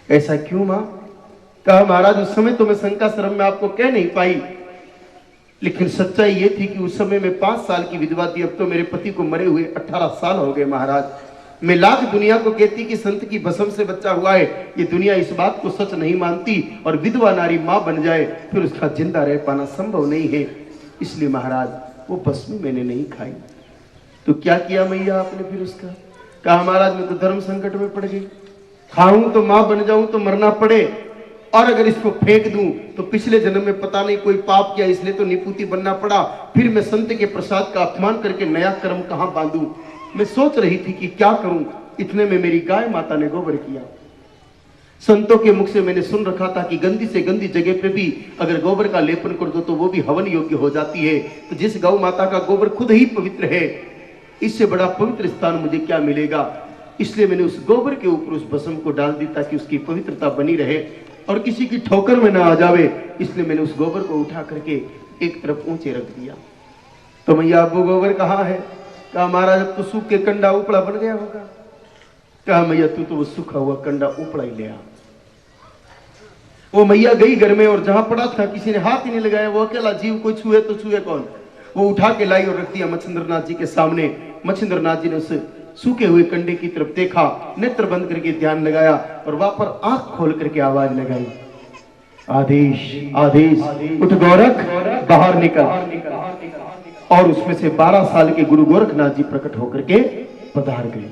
ऐसा क्यों मां? कहा महाराज उस समय तो मैं शंका शर्म में आपको कह नहीं पाई, लेकिन सच्चाई ये थी कि उस समय मैं 5 साल की विधवा थी। अब तो मेरे पति को मरे हुए 18 साल हो गए महाराज। मैं लाख दुनिया को कहती कि संत की भस्म से बच्चा हुआ है, ये दुनिया इस बात को सच नहीं मानती, और विधवा नारी मां बन जाए फिर उसका जिंदा रह पाना संभव नहीं है। इसलिए महाराज वो भस्म मैंने नहीं खाई। तो क्या किया मैया आपने फिर उसका? कहा महाराज मैं तो धर्म संकट में पड़ गई, खाऊं तो मां बन जाऊं तो मरना पड़े, और अगर इसको फेंक दूं तो पिछले जन्म में पता नहीं कोई पाप किया इसलिए तो निपुति बनना पड़ा, फिर मैं संत के प्रसाद का अपमान करके नया कर्म कहां बांधूं। मैं सोच रही थी कि क्या करूं, इतने में मेरी गाय माता ने गोबर किया। संतों के मुख से मैंने सुन रखा था कि गंदी से गंदी जगह पे भी अगर गोबर का लेपन कर दो तो वो भी हवन योग्य हो जाती है। तो जिस गौ माता का गोबर खुद ही पवित्र है, इससे बड़ा पवित्र स्थान मुझे क्या मिलेगा। इसलिए मैंने उस गोबर के ऊपर उस भस्म को डाल दी ताकि उसकी पवित्रता बनी रहे और किसी की ठोकर में ना आ जावे। इसलिए मैंने उस गोबर को उठा करके एक तरफ ऊंचे रख दिया। तो मैया अब वो गोबर कहाँ है? कहा महाराज अब तो सूख के कंडा उपड़ा बन गया होगा। कहा मैया तू तो वो सूखा हुआ कंडा उपड़ा ही ले आ। वो मैया गई घर में और जहां पड़ा था किसी ने हाथ ही नहीं लगाया, वो अकेला जीव कोई छुए तो छुए कौन। वो उठा के लाई और रख दिया मच्छिंद्रनाथ जी के सामने। मच्छिंद्रनाथ जी ने उस सूखे हुए कंडे की तरफ देखा, नेत्र बंद करके ध्यान लगाया और वहां पर आंख खोल करके आवाज लगाई, आदेश आदेश उठ गोरख बाहर निकल। और उसमें से 12 साल के गुरु गोरखनाथ जी प्रकट होकर के पधार गए।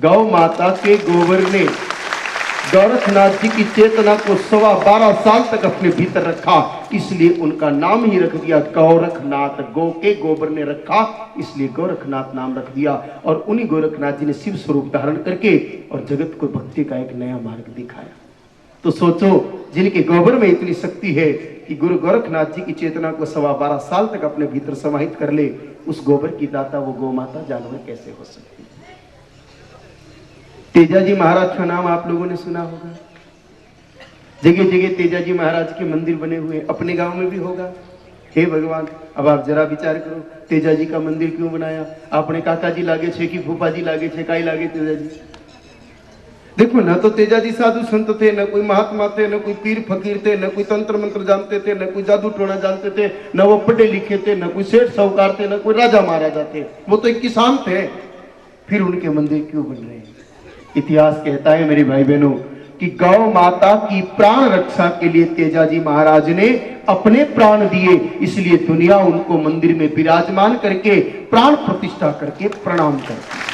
गौ माता के गोबर ने गोरखनाथ जी की चेतना को 12.25 साल तक अपने भीतर रखा, इसलिए उनका नाम ही रख दिया गोरखनाथ। गौ के गोबर ने रखा इसलिए गोरखनाथ नाम रख दिया। और उन्हीं गोरखनाथ जी ने शिव स्वरूप धारण करके और जगत को भक्ति का एक नया मार्ग दिखाया। तो सोचो जिनके गोबर में इतनी शक्ति है कि गुरु गोरखनाथ जी की चेतना को 12.25 साल तक अपने भीतर समाहित कर ले, उस गोबर की दाता वो गौ माता जानवर कैसे हो सकती है। तेजाजी महाराज का नाम आप लोगों ने सुना होगा। जगह जगह तेजाजी महाराज के मंदिर बने हुए, अपने गांव में भी होगा। हे भगवान, अब आप जरा विचार करो, तेजाजी का मंदिर क्यों बनाया? आपने काका जी लागे छे कि फूफा जी लागे छे, काई लागे तेजाजी? देखो ना तो तेजाजी साधु संत थे, न कोई महात्मा थे, न कोई पीर फकीर थे, न कोई तंत्र मंत्र जानते थे, न कोई जादू टोना जानते थे, न वो पढ़े लिखे थे, न कोई सेठ साहूकार थे, न कोई राजा महाराजा थे। वो तो एक किसान थे। फिर उनके मंदिर क्यों बन रहे हैं? इतिहास कहता है मेरे भाई बहनों कि गौ माता की प्राण रक्षा के लिए तेजाजी महाराज ने अपने प्राण दिए, इसलिए दुनिया उनको मंदिर में विराजमान करके प्राण प्रतिष्ठा करके प्रणाम करती है।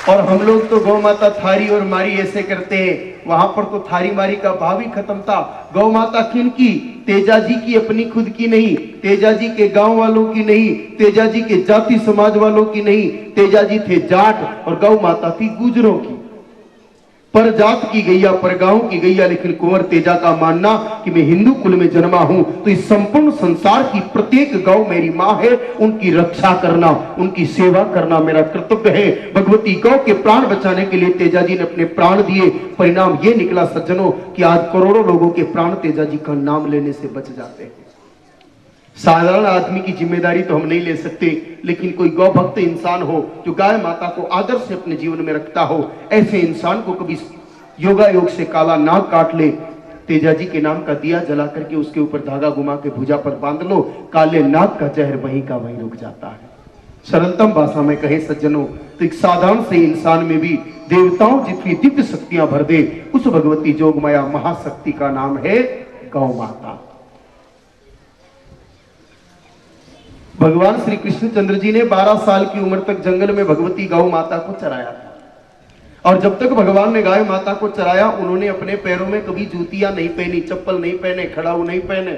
और हम लोग तो गौ माता थारी और मारी ऐसे करते हैं, वहां पर तो थारी मारी का भाव ही खत्म था। गौ माता किन की? तेजाजी की, अपनी खुद की नहीं, तेजाजी के गांव वालों की नहीं, तेजाजी के जाति समाज वालों की नहीं। तेजाजी थे जाट और गौ माता थी गुजरों की, पर जात की गैया, पर गांव की गैया। लेकिन कुंवर तेजा का मानना कि मैं हिंदू कुल में जन्मा हूं तो इस संपूर्ण संसार की प्रत्येक गौ मेरी मां है, उनकी रक्षा करना, उनकी सेवा करना मेरा कर्तव्य है। भगवती गौ के प्राण बचाने के लिए तेजाजी ने अपने प्राण दिए। परिणाम ये निकला सज्जनों कि आज करोड़ों लोगों के प्राण तेजाजी का नाम लेने से बच जाते हैं। साधारण आदमी की जिम्मेदारी तो हम नहीं ले सकते, लेकिन कोई गौ भक्त इंसान हो जो गाय माता को आदर से अपने जीवन में रखता हो, ऐसे इंसान को कभी योगा योग से काला नाग काट ले, तेजाजी के नाम का दिया जला करके उसके ऊपर धागा घुमा के भुजा पर बांध लो, काले नाग का जहर वहीं का वहीं रुक जाता है। सरलतम भाषा में कहे सज्जनों तो एक साधारण से इंसान में भी देवताओं जितनी दिव्य शक्तियां भर दे, उस भगवती जोगमाया महाशक्ति का नाम है गौ माता। भगवान श्री कृष्णचंद्र जी ने 12 साल की उम्र तक जंगल में भगवती गौ माता को चराया था। और जब तक भगवान ने गाय माता को चराया, उन्होंने अपने पैरों में कभी जूतियां नहीं पहनी, चप्पल नहीं पहने, खड़ाऊ नहीं पहने।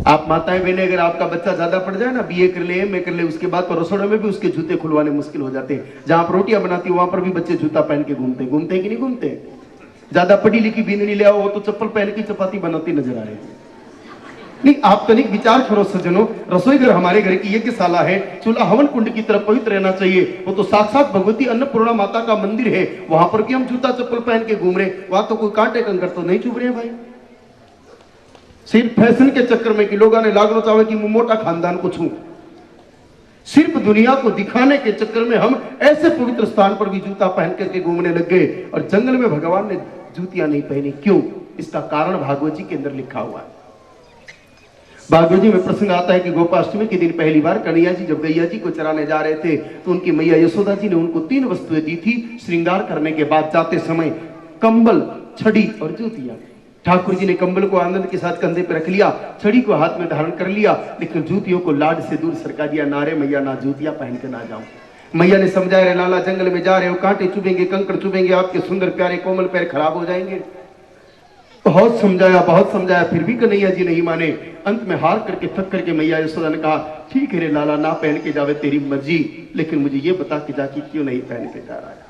आप माताएं बहने, अगर आपका बच्चा ज्यादा पड़ जाए ना, बीए कर ले, एमए कर ले, उसके बाद तो रसोड़े में भी उसके जूते खुलवाने मुश्किल हो जाते हैं। जहां आप रोटियां बनाती वहां पर भी बच्चे जूता पहन के घूमते कि नहीं घूमते? ज्यादा पढ़ी लिखी बींदनी ले आओ, वो तो चप्पल पहन के चपाती बनाती नजर आ रही है। नहीं, आप तनिक विचार करो सज्जनों, रसोई घर हमारे घर की यज्ञशाला है, चूल्हा हवन कुंड की तरफ पवित्र रहना चाहिए। वो तो साक्षात भगवती अन्नपूर्णा माता का मंदिर है, वहां पर भी हम जूता चप्पल पहन के घूम रहे, वहां तो कोई कांटे कंकर तो नहीं चुभ रहे भाई। सिर्फ फैशन के चक्कर में कि लोगों ने लागलो चाहे कि मोटा खानदान को छू। सिर्फ दुनिया को दिखाने के चक्कर में हम ऐसे पवित्र स्थान पर भी जूता पहन करके घूमने लग गए और जंगल में भगवान ने जूतियां नहीं पहनी। क्यों? इसका कारण भागवत जी के अंदर लिखा हुआ है। भागवत जी में प्रसंग आता है कि गोपाष्टमी के दिन पहली बार कन्हैया जी जब गैया जी को चराने जा रहे थे तो उनकी मैया यशोदा जी ने उनको 3 वस्तुएं दी थी श्रृंगार करने के बाद जाते समय, कंबल, छड़ी और जूतियां। ठाकुर जी ने कंबल को आनंद के साथ कंधे पर रख लिया, छड़ी को हाथ में धारण कर लिया, लेकिन जूतियों को लाड से दूर सरका दिया। नारे मैया ना जूतियां पहन के ना जाऊं। मैया ने समझाया, रे लाला जंगल में जा रहे हो, कांटे चुभेंगे, कंकड़ चुभेंगे, आपके सुंदर प्यारे कोमल पैर खराब हो जाएंगे। बहुत समझाया, फिर भी कन्हैया जी नहीं माने। अंत में हार करके थक करके मैया यशोदा ने कहा, ठीक है रे लाला, ना पहन के जावे तेरी मर्जी, लेकिन मुझे ये बता के जा कि क्यों नहीं पहन के जा रहा है।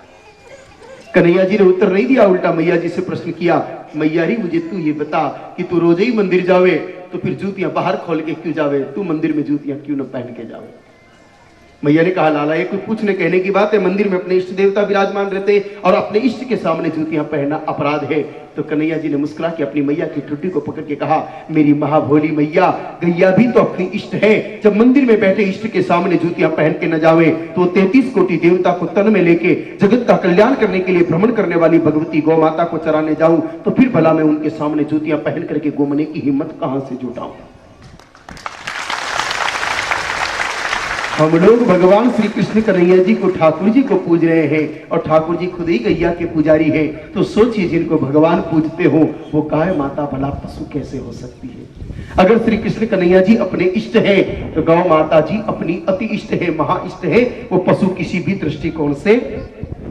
कन्हैया जी ने उत्तर नहीं दिया, उल्टा मैया जी से प्रश्न किया, मैया री मुझे तू ये बता कि तू रोज ही मंदिर जावे तो फिर जूतियां बाहर खोल के क्यों जावे, तू मंदिर में जूतियां क्यों न पहन के जावे। मैया ने कहा, लाला ये कोई पूछने कहने की बात है, मंदिर में अपने इष्ट देवता विराजमान रहते और अपने इष्ट के सामने जूतियां पहनना अपराध है। तो कन्हैया जी ने मुस्कुरा के अपनी मैया की ठुड्डी को पकड़ के कहा, मेरी महाभोली मैया, गैया भी तो अपनी इष्ट है, जब मंदिर में बैठे इष्ट के सामने जूतियां पहन के न जावे तो 33 कोटि देवता को तन में लेके जगत का कल्याण करने के लिए भ्रमण करने वाली भगवती गौ माता को चराने जाऊं तो फिर भला मैं उनके सामने जूतियां पहन करके घूमने की हिम्मत कहां से जुटाऊं। हम लोग भगवान श्री कृष्ण कन्हैया जी को, ठाकुर जी को पूज रहे हैं और ठाकुर जी खुद ही गैया के पुजारी हैं। तो सोचिए, जिनको भगवान पूजते हो वो गाय माता भला पशु कैसे हो सकती है। अगर श्री कृष्ण कन्हैया जी अपने इष्ट है तो गौ माता जी अपनी अति इष्ट है, महा इष्ट है, वो पशु किसी भी दृष्टिकोण से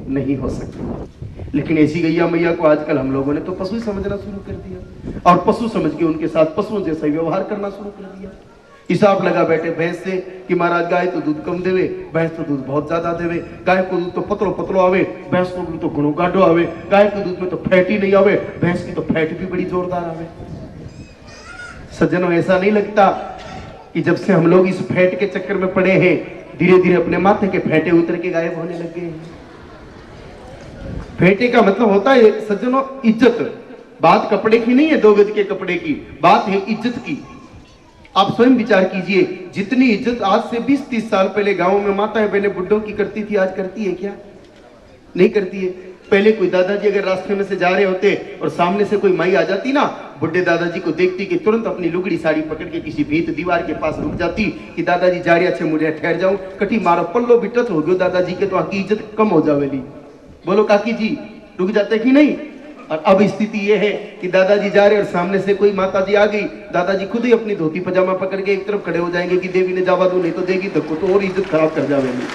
नहीं हो सकती। लेकिन ऐसी गैया मैया को आजकल हम लोगों ने तो पशु समझना शुरू कर दिया और पशु समझ के उनके साथ पशुओं जैसा व्यवहार करना शुरू कर दिया। हिसाब लगा बैठे भैंस से कि महाराज गाय तो दूध कम देवे, भैंस तो दूध बहुत ज्यादा देवे, गाय को दूध तो पतलो पतलो आवे, भैंस को दूध तो घणो गाढ़ो आवे, गाय के दूध में तो फैट ही नहीं आवे, भैंस की तो फैट भी बड़ी जोरदार आवे। सज्जनों, ऐसा नहीं लगता कि जब से हम लोग इस फैट के चक्कर में पड़े हैं धीरे धीरे अपने माथे के फैटे उतर के गायब होने लग गए हैं। फेटे का मतलब होता है सज्जनों इज्जत। बात कपड़े की नहीं है, 2 गज के कपड़े की बात है, इज्जत की। आप स्वयं विचार कीजिए, जितनी इज्जत आज से 20-30 साल पहले गांवों में माताएं बहनें बुड्ढों की करती थी, आज करती है क्या? नहीं करती है। पहले कोई दादाजी अगर रास्ते में से जा रहे होते और सामने से कोई माई आ जाती ना, बुढ़े दादाजी को देखती कि तुरंत अपनी लुगड़ी साड़ी पकड़ के किसी भीत दीवार के पास रुक जाती कि दादाजी जा रहे अच्छे मुझे ठहर जाऊं, कटी मारो पल्लो बिटत हो गयो दादाजी के तो आकी इज्जत कम हो जावेली। बोलो काकी जी, रुक जाते कि नहीं? और अब स्थिति ये है कि दादाजी जा रहे और सामने से कोई माताजी आ गई, दादाजी खुद ही अपनी धोती पजामा पकड़ के एक तरफ खड़े हो जाएंगे कि देवी ने जावा दो, नहीं तो देगी धक्को तो और इज्जत खराब कर जावेगी।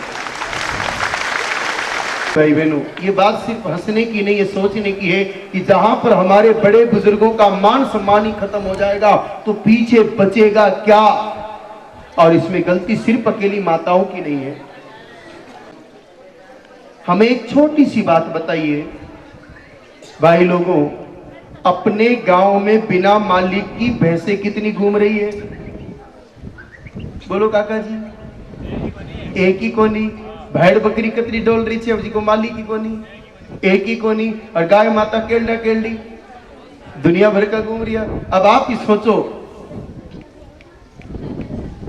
भाई बहनों, ये बात सिर्फ हंसने की नहीं है, सोचने की है कि जहां पर हमारे बड़े बुजुर्गों का मान सम्मान ही खत्म हो जाएगा तो पीछे बचेगा क्या। और इसमें गलती सिर्फ अकेली माताओं की नहीं है। हमें एक छोटी सी बात बताइए भाई लोगों, अपने गांव में बिना मालिक की भैंसें कितनी घूम रही है? बोलो काका जी, एक ही कोनी। भेड़ बकरी कितनी डोल रही है, जी को मालिक की कोनी, एक ही कोनी। और गाय माता केल्डा केल्डी दुनिया भर का घूम रही है। अब आप ही सोचो,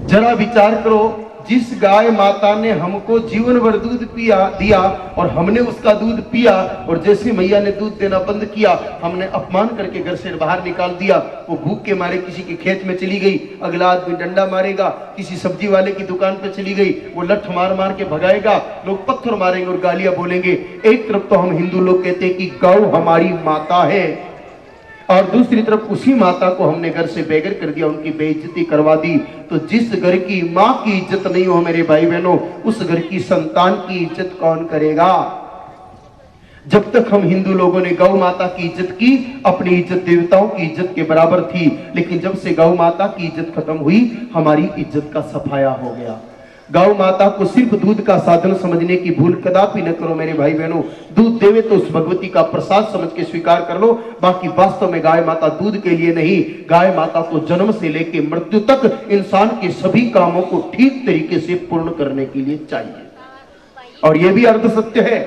जरा विचार करो, जिस गाय माता ने हमको जीवन भर दूध दिया और हमने उसका दूध पिया, और जैसे मैया ने दूध देना बंद किया हमने अपमान करके घर से बाहर निकाल दिया। वो भूख के मारे किसी के खेत में चली गई, अगला आदमी डंडा मारेगा, किसी सब्जी वाले की दुकान पे चली गई, वो लठ मार मार के भगाएगा, लोग पत्थर मारेंगे और गालियां बोलेंगे। एक तरफ तो हम हिंदू लोग कहते हैं कि गौ हमारी माता है, और दूसरी तरफ उसी माता को हमने घर से बेघर कर दिया, उनकी बेइज्जती करवा दी। तो जिस घर की माँ की इज्जत नहीं हो मेरे भाई बहनों, उस घर की संतान की इज्जत कौन करेगा? जब तक हम हिंदू लोगों ने गौ माता की इज्जत की, अपनी इज्जत देवताओं की इज्जत के बराबर थी। लेकिन जब से गौ माता की इज्जत खत्म हुई, हमारी इज्जत का सफाया हो गया। गौ माता को सिर्फ दूध का साधन समझने की भूल कदापि न करो मेरे भाई बहनों। दूध देवे तो उस भगवती का प्रसाद समझ के स्वीकार कर लो, बाकी वास्तव में गाय माता दूध के लिए नहीं, गाय माता तो जन्म से लेकर मृत्यु तक इंसान के सभी कामों को ठीक तरीके से पूर्ण करने के लिए चाहिए। और यह भी अर्ध सत्य है।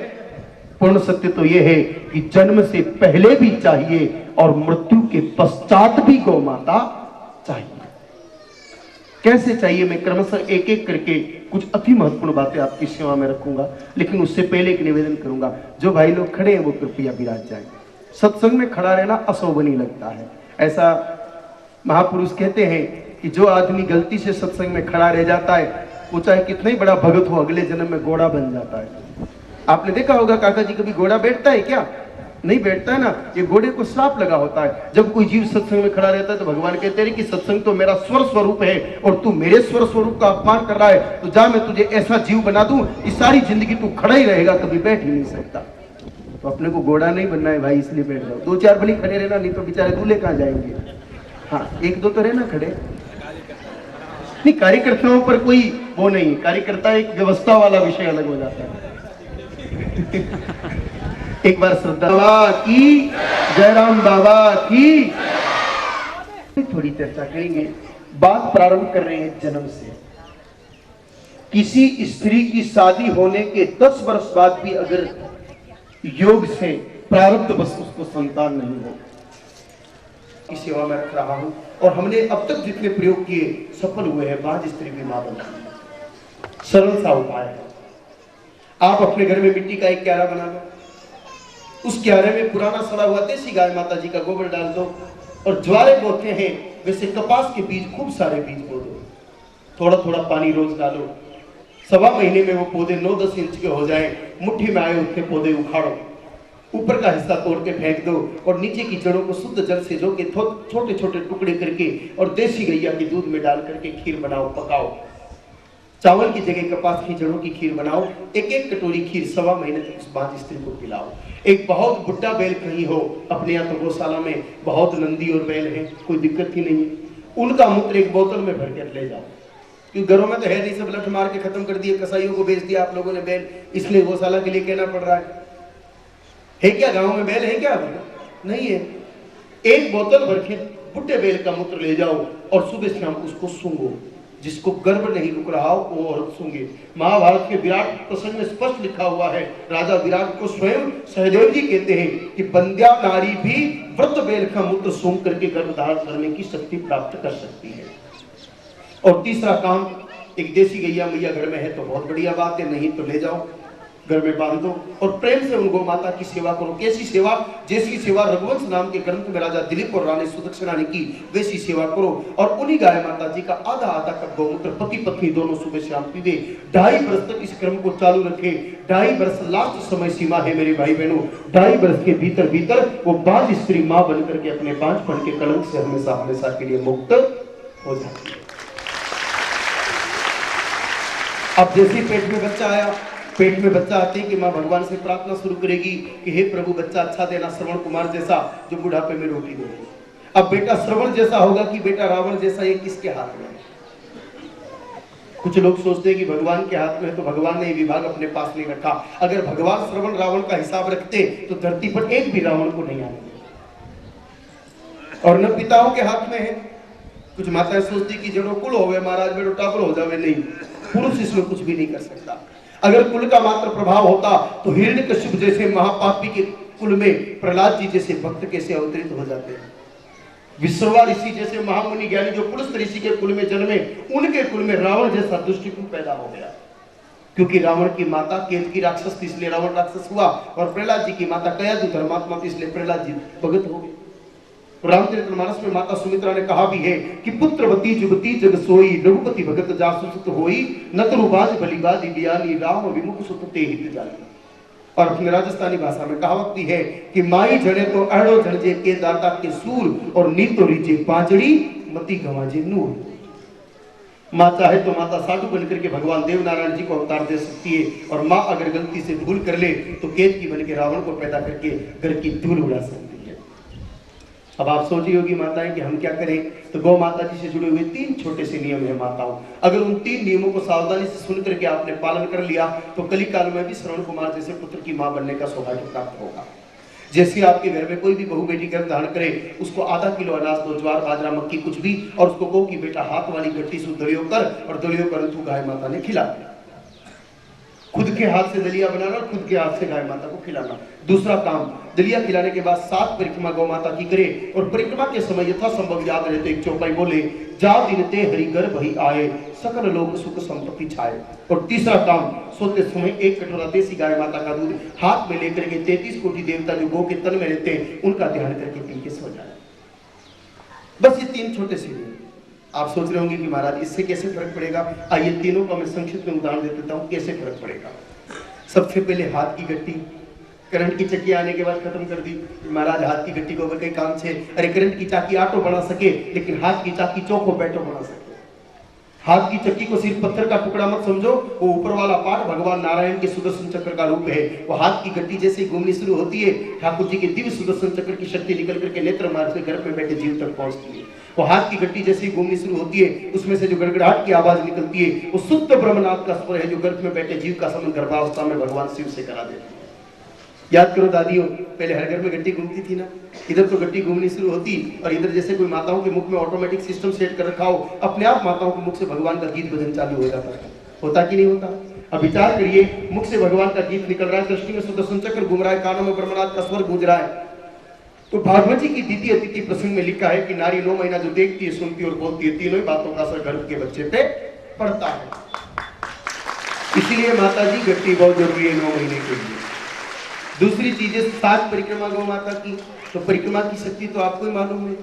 पूर्ण सत्य तो यह है कि जन्म से पहले भी चाहिए और मृत्यु के पश्चात भी गौ माता चाहिए। कैसे चाहिए, मैं क्रमशः एक एक करके कुछ अति महत्वपूर्ण बातें आपकी सेवा में रखूंगा। लेकिन उससे पहले एक निवेदन करूंगा, जो भाई लोग खड़े हैं वो कृपया विराज जाएं। सत्संग में खड़ा रहना अशोभनीय लगता है। ऐसा महापुरुष कहते हैं कि जो आदमी गलती से सत्संग में खड़ा रह जाता है, वो चाहे कितना ही बड़ा भगत हो, अगले जन्म में घोड़ा बन जाता है। आपने देखा होगा काका जी, कभी घोड़ा बैठता है क्या? नहीं बैठता है ना। ये घोड़े को श्राप लगा होता है। जब कोई जीव सत्संग में खड़ा रहता है तो भगवान कहते हैं कि सत्संग तो मेरा स्वर स्वरूप है और तू मेरे स्वर स्वरूप का अपमान कर रहा है, तो जा मैं तुझे ऐसा जीव बना दूं, इस सारी जिंदगी तू खड़ा ही रहेगा, कभी बैठ ही नहीं सकता। तो अपने को घोड़ा नहीं बनना है भाई, इसलिए बैठ जाओ। 2-4 भली खड़े रहना, नहीं तो बेचारे दूल्हे कहाँ जाएंगे। हाँ, 1-2 तो रहना खड़े। नहीं, कार्यकर्ताओं पर कोई वो नहीं, कार्यकर्ता एक व्यवस्था वाला विषय अलग हो जाता है। एक बार श्रद्धा बाबा की, जयराम बाबा की। थोड़ी चर्चा करेंगे। बात प्रारंभ कर रहे हैं जन्म से। किसी स्त्री की शादी होने के 10 वर्ष बाद भी अगर योग से प्रारब्ध बस उसको संतान नहीं हो, की सेवा में रख रहा हूं और हमने अब तक जितने प्रयोग किए सफल हुए हैं। बाज स्त्री भी मां बनती। सरल सा उपाय है। आप अपने घर में मिट्टी का एक क्यारा बना लो, उस क्यारे में पुराना सड़ा हुआ देसी गाय माता जी का गोबर डाल दो और ज्वारे बोते हैं वैसे कपास के बीज, खूब सारे बीज बो दो। थोड़ा थोड़ा पानी रोज डालो। 1.25 महीने में वो पौधे 9-10 इंच के हो जाएं। मुट्ठी में आए उठे पौधे उखाड़ो, ऊपर का हिस्सा तोड़ के फेंक दो और नीचे की जड़ों को शुद्ध जल से धो के छोटे छोटे टुकड़े करके और देसी गैया के दूध में डाल करके खीर बनाओ, पकाओ। चावल की जगह कपास की जड़ों की खीर बनाओ। 1-1 कटोरी खीर 1.25 महीने तक उस बाज स्त्री को पिलाओ। एक बहुत बुड्ढा बैल कहीं हो, अपने यहाँ तो गौशाला में बहुत नंदी और बैल हैं, कोई दिक्कत ही नहीं है। उनका मूत्र एक बोतल में भर कर ले जाओ, क्योंकि घरों में तो है नहीं, सब लठ मार के खत्म कर दिए, कसाईयों को बेच दिया आप लोगों ने बैल, इसलिए गौशाला के लिए कहना पड़ रहा है क्या गाँव में बैल है क्या? नहीं है। एक बोतल भर के बुड्ढे बैल का मूत्र ले जाओ और सुबह शाम उसको सूंघो। जिसको गर्भ नहीं रुक रहा हो वो औरत सूंघे। महाभारत के विराट प्रसंग में स्पष्ट लिखा हुआ है, राजा विराट को स्वयं सहदेव जी कहते हैं कि बंध्या नारी भी वृद्ध बैल का मूत्र सूंघ करके गर्भ धारण करने की शक्ति प्राप्त कर सकती है। और तीसरा काम, एक देसी गैया मैया घर में है तो बहुत बढ़िया बात है, नहीं तो ले जाओ घर में बांध दो और प्रेम से उन गौ माता की सेवा करो। कैसी सेवा? जैसी सेवा रघुवंश नाम के ग्रंथ में राजा दिलीप और रानी सुदक्षिणा ने की, वैसी सेवा करो। और उन्हीं गाय माता जी का आधा आधा कप गौमूत्र पति पत्नी दोनों सुबह शाम पीवे। 2.5 वर्ष तक इस क्रम को चालू रखे। 2.5 वर्ष लास्ट समय सीमा है मेरे भाई बहनों। 2.5 वर्ष के भीतर भीतर वो बाज स्त्री मां बन करके अपने 5 फण के कलंक से हमेशा हमेशा के लिए मुक्त हो जाती है। अब जैसे पेट में बच्चा आया, पेट में बच्चा आते ही कि माँ भगवान से प्रार्थना शुरू करेगी कि हे प्रभु बच्चा अच्छा देना, श्रवण कुमार जैसा जो बुढ़ापे में रोटी देगी। अब बेटा श्रवण जैसा होगा कि बेटा रावण जैसा, ये किसके हाथ में है? कुछ लोग सोचते हैं कि भगवान के हाथ में है तो भगवान ने ये विभाग अपने पास नहीं रखा। अगर भगवान श्रवण रावण का हिसाब रखते तो धरती पर एक भी रावण को नहीं आने। और न पिताओं के हाथ में है। कुछ माताएं सोचती कि जड़ो कुल हो गए महाराज, बेटो टापर हो जावे। नहीं, पुरुष इसमें कुछ भी नहीं कर सकता। अगर कुल का मात्र प्रभाव होता तो हिरण्यकश्यप जैसे महापापी के कुल में प्रहलाद जी जैसे भक्त कैसे अवतरित हो जाते हैं। विश्रवा ऋषि जैसे महामुनि ज्ञानी जो पुलस्त ऋषि के कुल में जन्मे, उनके कुल में रावण जैसा दुष्ट पैदा हो गया। क्योंकि रावण की माता केतकी राक्षस थी इसलिए रावण राक्षस हुआ, और प्रहलाद जी की माता कयादु धर्मात्मा थी इसलिए प्रहलाद जी भगत हो गए। रामचरितमानस में माता सुमित्रा ने कहा भी है कि पुत्रवती जुगती जग सोई, रघुपति भगत जासु सुत होई, नतरुबाज बलिबादी बियानी, राम विमुख सुत ते हित जानी। और अपने राजस्थानी भाषा में कहावत भी है कि माई जड़े तो अड़ो झड़जे के दाता के सूर, और नीतो रीचे पांचड़ी मती गवाजे नूर। माँ चाहे तो माता साधु बनकर के भगवान देवनारायण जी को अवतार दे सकती है, और माँ अगर गलती से भूल कर ले तो केतकी बन के रावण को पैदा करके घर की धूल उड़ा सकती है। अब आप सोची होगी माताएं कि हम क्या करें, तो गौ माता जी से जुड़े हुए 3 छोटे से नियम है माताओं। अगर उन 3 नियमों को सावधानी से सुन करके आपने पालन कर लिया तो कली काल में भी श्रवण कुमार जैसे पुत्र की मां बनने का सौभाग्य प्राप्त होगा। जैसे आपके घर में कोई भी बहू बेटी गर्भ धारण करे, उसको आधा किलो अनाज दो, ज्वार बाजरा मक्की कुछ भी, और उसको कहो कि बेटा हाथ वाली गट्टी से दलियो कर, और दलियो कर तू गाय माता ने खिला। खुद के हाथ से दलिया बनाना, खुद के हाथ से गाय माता को खिलाना। दूसरा काम, दलिया खिलाने के बाद 7 परिक्रमा गौ माता की करे और परिक्रमा के समय यथासंभव याद रहे तो एक चौपाई बोले, जा दिन ते हरि गर्भ ही आए, सकल लोक सुख संपत्ति छाए। और तीसरा काम, सोते समय 1 कटोरा देसी गाय माता का दूध हाथ में लेकर के 33 कोटि देवता जो गौ के तन में रहते हैं उनका ध्यान करके पी के सो जाए। बस ये 3 छोटे से नियम। आप सोच रहे होंगे कि महाराज इससे कैसे फर्क पड़ेगा। आइए तीनों का मैं संक्षिप्त में उदाहरण दे देता हूँ कैसे फर्क पड़ेगा। सबसे पहले हाथ की गट्टी, करंट की चक्की आने के बाद खत्म कर दी। महाराज हाथ की गट्टी को कई काम से, अरे करंट की चाकी आटो बना सके लेकिन हाथ की चाकी चौको बैठो बना सके। हाथ की चक्की को सिर्फ पत्थर का टुकड़ा मत समझो, वो ऊपर वाला पार्ट भगवान नारायण के सुदर्शन चक्र का रूप है। वो हाथ की गट्टी जैसे ही घूमनी शुरू होती है, ठाकुर जी के दिव्य सुदर्शन चक्र की शक्ति निकल करके नेत्र मार्ग से घर में बैठे जीव तक पहुंचती है। वो हाथ की गट्टी जैसे ही घूमनी शुरू होती है, उसमें से जो गड़गड़ाहट की आवाज निकलती है वो शुद्ध ब्रह्मनाथ का स्वर है, जो गर्भ में बैठे जीव का संबंध गर्भावस्था में भगवान शिव से करा देते हैं। याद करो दादियों, पहले हर घर में गट्टी घूमती थी ना, इधर तो गट्टी घूमनी शुरू होती और इधर जैसे कोई माताओं के मुख में ऑटोमेटिक सिस्टम सेट कर रखा हो, अपने आप माताओं के मुख से भगवान का गीत भजन चालू हो जाता है। होता कि नहीं होता? अब विचार करिए, मुख से भगवान का गीत निकल रहा है, दृष्टि में सुदर्शन चक्र घूम रहा है, कानों में ब्रह्मनाथ का स्वर गूंज रहा है। तो भागवत जी की द्वितीय तिथि प्रसंग में लिखा है कि नारी 9 महीना जो देखती है, सुनती और बोलती है, तीनों ही बातों का असर गर्भ के बच्चे पे पड़ता है। इसीलिए माता जी गट्टी बहुत जरूरी है 9 महीने के लिए। दूसरी चीज है 7 परिक्रमा गौ माता की। तो परिक्रमा की शक्ति तो आपको ही मालूम है।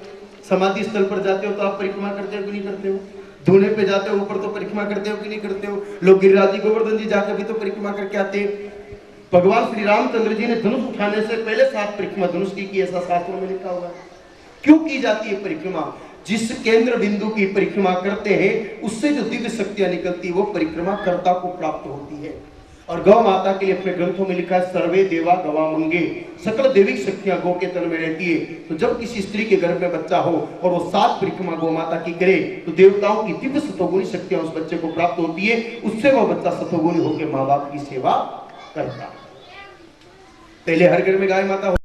समाधि स्थल पर जाते हो तो आप परिक्रमा करते हो कि नहीं करते हो? धूने पे जाते हो ऊपर तो परिक्रमा करते हो कि नहीं करते हो? लोग गिरिराज जी गोवर्धन जी जाकर भी तो परिक्रमा करके आते हैं। भगवान श्री रामचंद्र जी ने धनुष उठाने से पहले 7 परिक्रमा धनुष की ऐसा शास्त्रों में लिखा हुआ है। क्यों की जाती है परिक्रमा? जिस केंद्र बिंदु की परिक्रमा करते हैं उससे जो दिव्य शक्तियां निकलती है वो परिक्रमा कर्ता को प्राप्त होती है। और गौ माता के लिए अपने ग्रंथों में लिखा है, सर्वे देवा गवामंगे, सकल देविक शक्तियां गौ के तन में रहती है। तो जब किसी स्त्री के गर्भ में बच्चा हो और वो 7 परिक्रमा गौ माता की करे तो देवताओं की दिव्य सतोगुणी शक्तियां उस बच्चे को प्राप्त होती है। उससे वो बच्चा सतोगुणी होकर माँ बाप की सेवा करता है। पहले हर घर में गाय माता